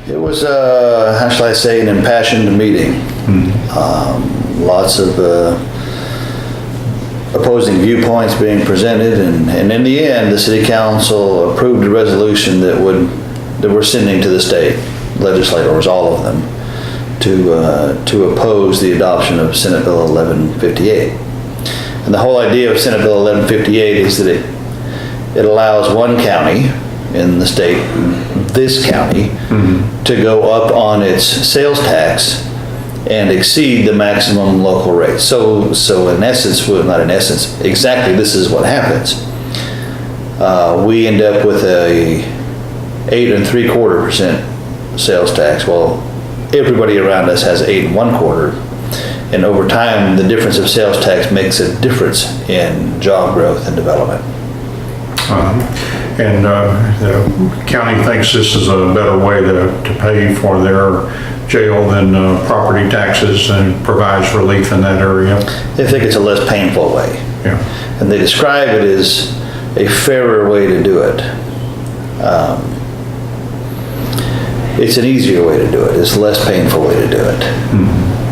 It was, how shall I say, an impassioned meeting. Lots of opposing viewpoints being presented, and in the end, the city council approved a resolution that we're sending to the state legislators, all of them, to oppose the adoption of Senate Bill 1158. And the whole idea of Senate Bill 1158 is that it allows one county in the state, this county, to go up on its sales tax and exceed the maximum local rate. So in essence, well, not in essence, exactly this is what happens. We end up with a 8.75% sales tax. Well, everybody around us has 8.25%. And over time, the difference of sales tax makes a difference in job growth and development. And the county thinks this is a better way to pay for their jail than property taxes, and provides relief in that area. They think it's a less painful way. Yeah. And they describe it as a fairer way to do it. It's an easier way to do it. It's a less painful way to do it.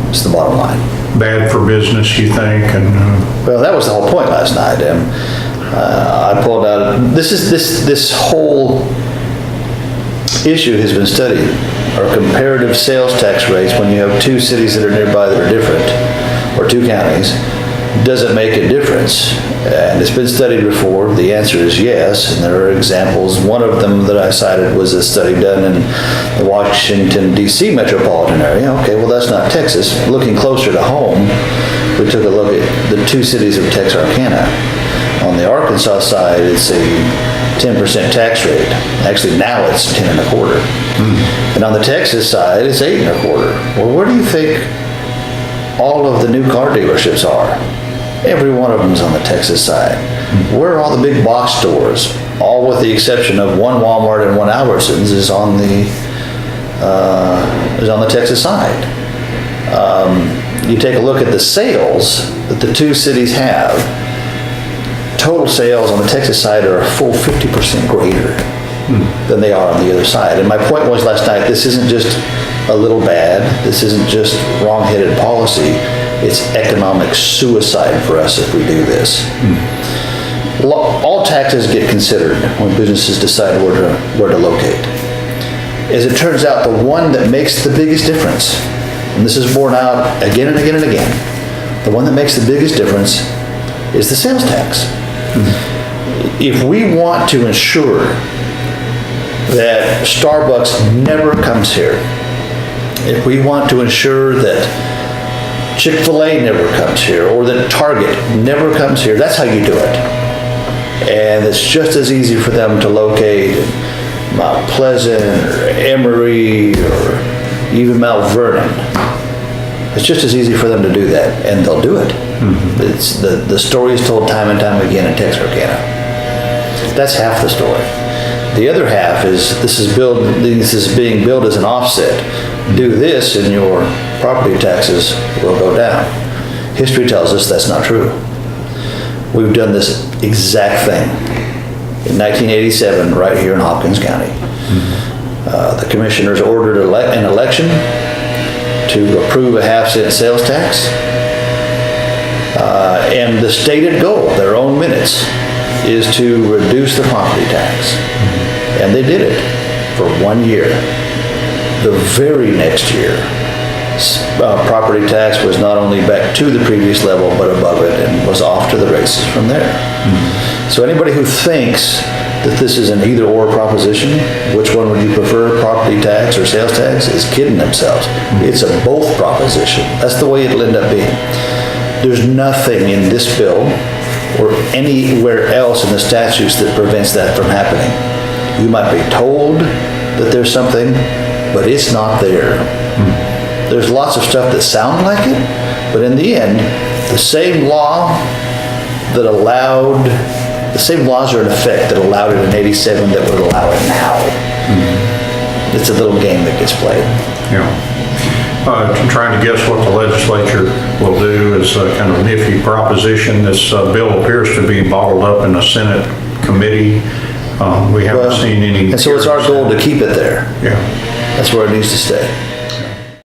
It's the bottom line. Bad for business, you think? And Well, that was the whole point last night. I pulled out, this whole issue has been studied, or comparative sales tax rates when you have two cities that are nearby that are different, or two counties. Does it make a difference? And it's been studied before. The answer is yes, and there are examples. One of them that I cited was a study done in the Washington, D.C. metropolitan area. Okay, well, that's not Texas. Looking closer to home, we took a look at the two cities of Texarkana. On the Arkansas side, it's a 10% tax rate. Actually, now it's 10.25%. And on the Texas side, it's 8.25%. Well, where do you think all of the new car dealerships are? Every one of them's on the Texas side. Where are all the big box stores? All with the exception of one Walmart and one Albertsons is on the Texas side. You take a look at the sales that the two cities have. Total sales on the Texas side are a full 50% greater than they are on the other side. And my point was last night, this isn't just a little bad. This isn't just wrong-headed policy. It's economic suicide for us if we do this. All taxes get considered when businesses decide where to locate. As it turns out, the one that makes the biggest difference, and this is borne out again and again and again, the one that makes the biggest difference is the sales tax. If we want to ensure that Starbucks never comes here, if we want to ensure that Chick-fil-A never comes here, or that Target never comes here, that's how you do it. And it's just as easy for them to locate in Mount Pleasant, or Emory, or even Mount Vernon. It's just as easy for them to do that, and they'll do it. It's the story is told time and time again in Texarkana. That's half the story. The other half is this is being billed as an offset. Do this and your property taxes will go down. History tells us that's not true. We've done this exact thing in 1987 right here in Hopkins County. The commissioners ordered an election to approve a half-cent sales tax. And the stated goal, their own minutes, is to reduce the property tax. And they did it for 1 year. The very next year, property tax was not only back to the previous level, but above it, and was off to the races from there. So anybody who thinks that this is an either-or proposition, which one would you prefer, property tax or sales tax, is kidding themselves. It's a both proposition. That's the way it'll end up being. There's nothing in this bill or anywhere else in the statutes that prevents that from happening. You might be told that there's something, but it's not there. There's lots of stuff that sound like it, but in the end, the same laws are in effect that allowed it in 87 that would allow it now. It's a little game that gets played. Yeah. Trying to guess what the legislature will do is a kind of nifty proposition. This bill appears to be bottled up in a Senate committee. We haven't seen any. And so it's our goal to keep it there. Yeah. That's where it needs to stay.